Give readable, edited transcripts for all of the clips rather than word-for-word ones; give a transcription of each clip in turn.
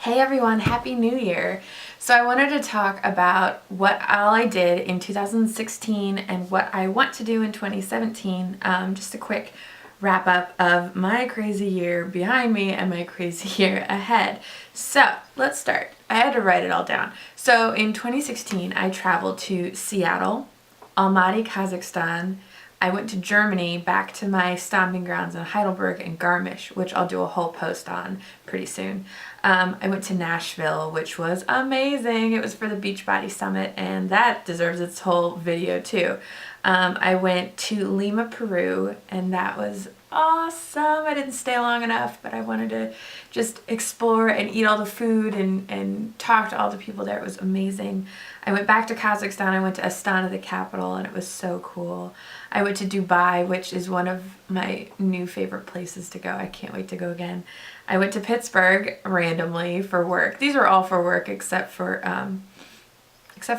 Hey everyone, Happy New Year! So I wanted to talk about what all I did in 2016 and what I want to do in 2017. Just a quick wrap up of my crazy year behind me and my crazy year ahead. So let's start. I had to write it all down. So in 2016 I traveled to Seattle, Almaty, Kazakhstan. I went to Germany, back to my stomping grounds in Heidelberg and Garmisch, which I'll do a whole post on pretty soon. I went to Nashville, which was amazing. It was for the Beachbody Summit, and that deserves its whole video too. I went to Lima, Peru, and that was awesome. I didn't stay long enough, but I wanted to just explore and eat all the food and talk to all the people there. It was amazing. I went back to Kazakhstan. I went to Astana, the capital, and it was so cool. I went to Dubai, which is one of my new favorite places to go. I can't wait to go again. I went to Pittsburgh randomly for work. These were all for work except for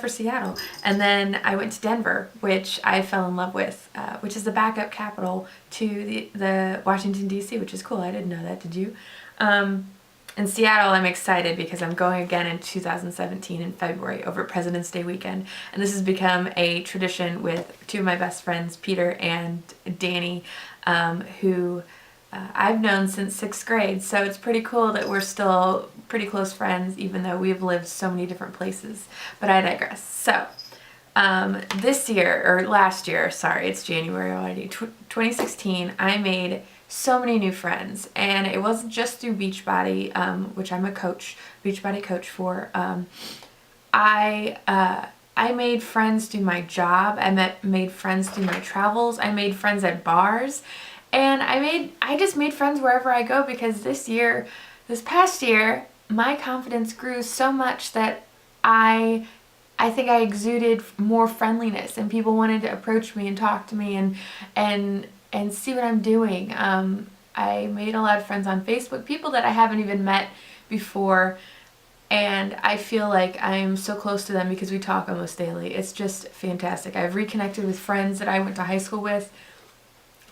Seattle. And then I went to Denver, which I fell in love with, which is the backup capital to the Washington, D.C., which is cool. I didn't know that, did you? In Seattle, I'm excited because I'm going again in 2017 in February over President's Day weekend. And this has become a tradition with two of my best friends, Peter and Danny, who I've known since 6th grade. So it's pretty cool that we're still pretty close friends, even though we've lived so many different places. But I digress. So this year, or last year, sorry, it's January already, 2016, I made so many new friends, and it wasn't just through Beachbody, which I'm a coach, Beachbody coach for. I made friends through my job. I made friends through my travels. I made friends at bars, and I just made friends wherever I go, because this past year, my confidence grew so much that I think I exuded more friendliness, and people wanted to approach me and talk to me and see what I'm doing. I made a lot of friends on Facebook, people that I haven't even met before, and I feel like I'm so close to them because we talk almost daily. It's just fantastic. I've reconnected with friends that I went to high school with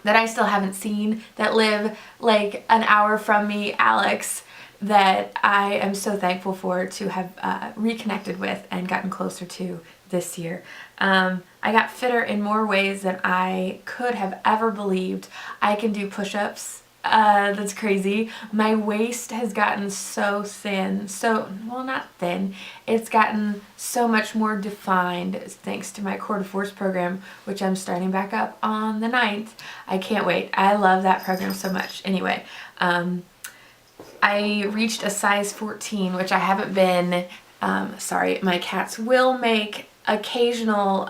that I still haven't seen, that live like an hour from me, Alex, that I am so thankful for to have reconnected with and gotten closer to this year. I got fitter in more ways than I could have ever believed. I can do push-ups. That's crazy. My waist has gotten so thin, well, not thin. It's gotten so much more defined thanks to my Core de Force program, which I'm starting back up on the 9th. I can't wait. I love that program so much. Anyway, I reached a size 14, which I haven't been. Sorry, my cats will make occasional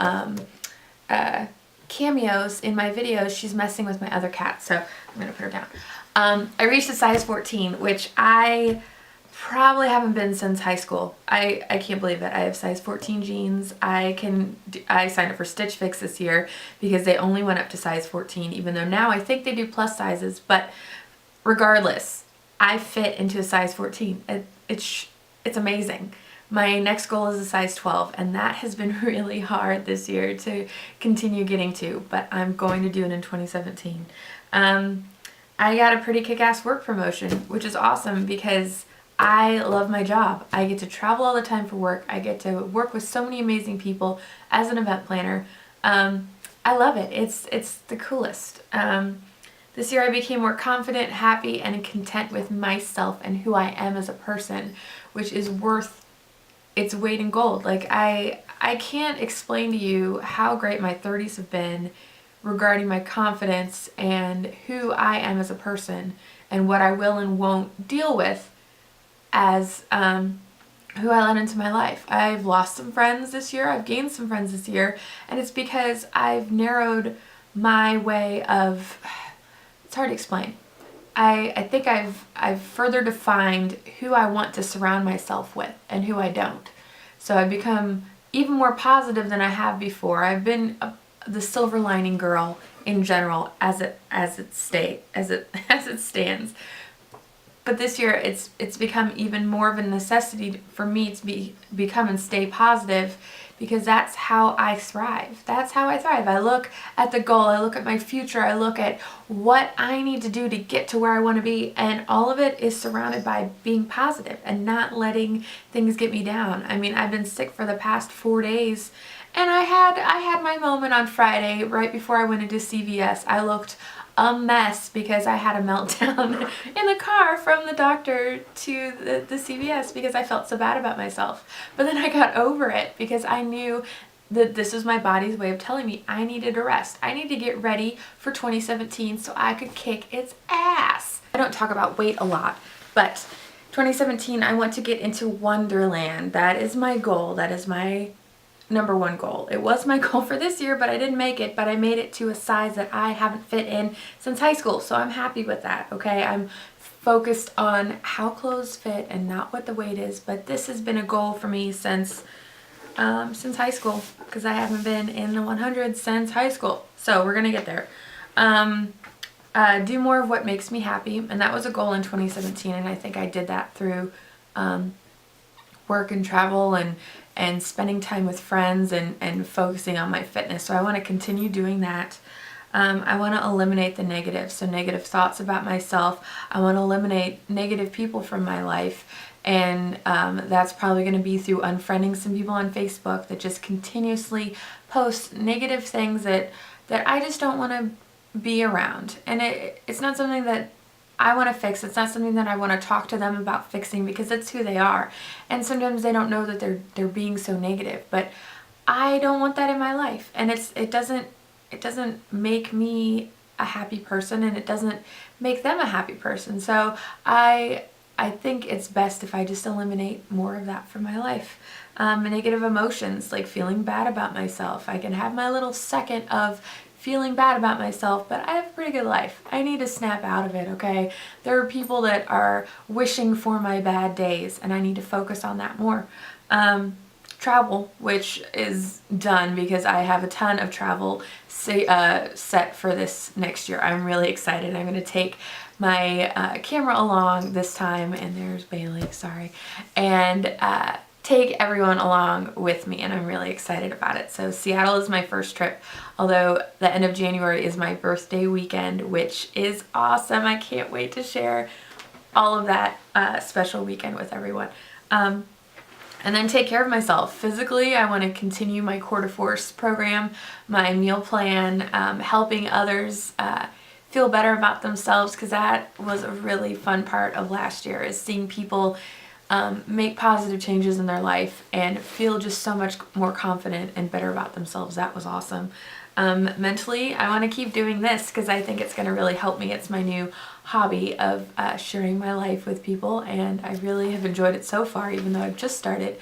cameos in my videos. She's messing with my other cat, so I'm gonna put her down. I reached a size 14, which I probably haven't been since high school. I can't believe it. I have size 14 jeans. I signed up for Stitch Fix this year because they only went up to size 14, even though now I think they do plus sizes, but regardless, I fit into a size 14. It's amazing. My next goal is a size 12, and that has been really hard this year to continue getting to, but I'm going to do it in 2017. I got a pretty kick-ass work promotion, which is awesome because I love my job. I get to travel all the time for work. I get to work with so many amazing people as an event planner. I love it. It's the coolest. This year I became more confident, happy, and content with myself and who I am as a person, which is worth its weight in gold. Like, I can't explain to you how great my 30s have been regarding my confidence and who I am as a person and what I will and won't deal with as who I let into my life. I've lost some friends this year. I've gained some friends this year, and it's because I've narrowed my way of, it's hard to explain. I think I've further defined who I want to surround myself with and who I don't. So I've become even more positive than I have before. I've been the silver lining girl in general as it stands. But this year it's become even more of a necessity for me to become and stay positive because that's how I thrive. That's how I thrive. I look at the goal, I look at my future, I look at what I need to do to get to where I want to be, and all of it is surrounded by being positive and not letting things get me down. I mean, I've been sick for the past 4 days, and I had my moment on Friday right before I went into CVS. I looked a mess because I had a meltdown in the car from the doctor to the CVS because I felt so bad about myself. But then I got over it because I knew that this was my body's way of telling me I needed a rest. I need to get ready for 2017 so I could kick its ass. I don't talk about weight a lot, but 2017 I want to get into Wonderland. That is my goal. That is my number one goal. It was my goal for this year, but I didn't make it, but I made it to a size that I haven't fit in since high school, so I'm happy with that, okay? I'm focused on how clothes fit and not what the weight is, but this has been a goal for me since high school, because I haven't been in the 100s since high school, so we're gonna get there. Do more of what makes me happy, and that was a goal in 2017, and I think I did that through work and travel and spending time with friends and focusing on my fitness. So I want to continue doing that. I want to eliminate the negative, so negative thoughts about myself. I want to eliminate negative people from my life, and that's probably going to be through unfriending some people on Facebook that just continuously post negative things that I just don't want to be around. And it's not something that I want to fix. It's not something that I want to talk to them about fixing because it's who they are. And sometimes they don't know that they're being so negative, but I don't want that in my life. And it doesn't make me a happy person, and it doesn't make them a happy person. So I think it's best if I just eliminate more of that from my life. Negative emotions, like feeling bad about myself. I can have my little second of feeling bad about myself, but I have a pretty good life. I need to snap out of it, okay? There are people that are wishing for my bad days, and I need to focus on that more. Travel, which is done because I have a ton of travel set for this next year. I'm really excited. I'm going to take my camera along this time, and there's Bailey, sorry, and take everyone along with me, and I'm really excited about it. So Seattle is my first trip, although the end of January is my birthday weekend, which is awesome. I can't wait to share all of that special weekend with everyone. And then take care of myself. Physically, I want to continue my Core de Force program, my meal plan, helping others feel better about themselves, because that was a really fun part of last year, is seeing people make positive changes in their life and feel just so much more confident and better about themselves. That was awesome. Mentally, I want to keep doing this because I think it's going to really help me. It's my new hobby of sharing my life with people, and I really have enjoyed it so far, even though I've just started.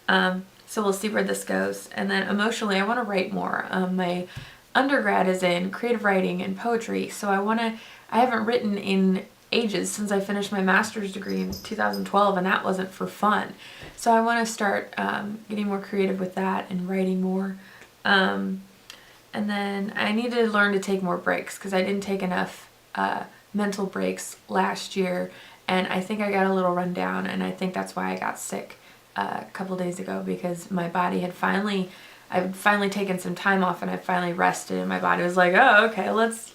So we'll see where this goes. And then emotionally, I want to write more. My undergrad is in creative writing and poetry, so I haven't written in ages since I finished my master's degree in 2012, and that wasn't for fun. So I want to start getting more creative with that and writing more. And then I need to learn to take more breaks because I didn't take enough mental breaks last year, and I think I got a little run down, and I think that's why I got sick a couple days ago, because my body had I'd finally taken some time off, and I finally rested, and my body was like, oh, okay, let's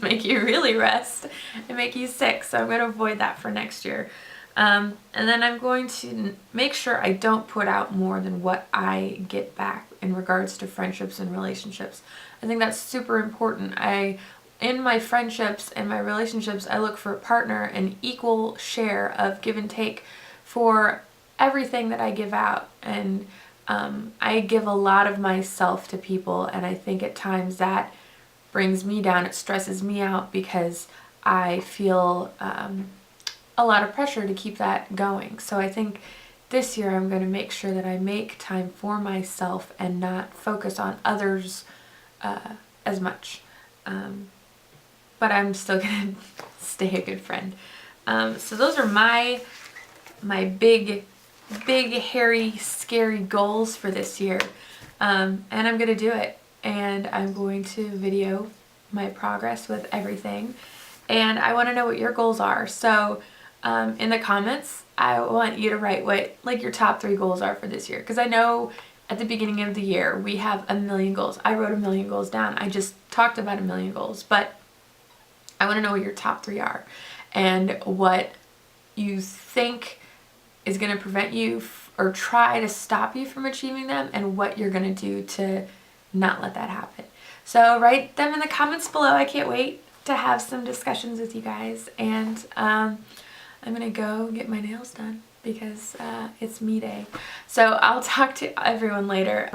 make you really rest and make you sick. So I'm going to avoid that for next year. And then I'm going to make sure I don't put out more than what I get back in regards to friendships and relationships. I think that's super important. In my friendships and my relationships, I look for a partner, an equal share of give and take for everything that I give out. And I give a lot of myself to people, and I think at times that brings me down. It stresses me out because I feel a lot of pressure to keep that going. So I think this year I'm going to make sure that I make time for myself and not focus on others as much. But I'm still going to stay a good friend. So those are my big, hairy, scary goals for this year. And I'm going to do it. And I'm going to video my progress with everything. And I want to know what your goals are. So in the comments, I want you to write what your top 3 goals are for this year. Because I know at the beginning of the year, we have a million goals. I wrote a million goals down. I just talked about a million goals, but I want to know what your top 3 are and what you think is going to prevent you or try to stop you from achieving them, and what you're going to do to not let that happen. So write them in the comments below. I can't wait to have some discussions with you guys, and I'm going to go get my nails done because it's me day. So I'll talk to everyone later.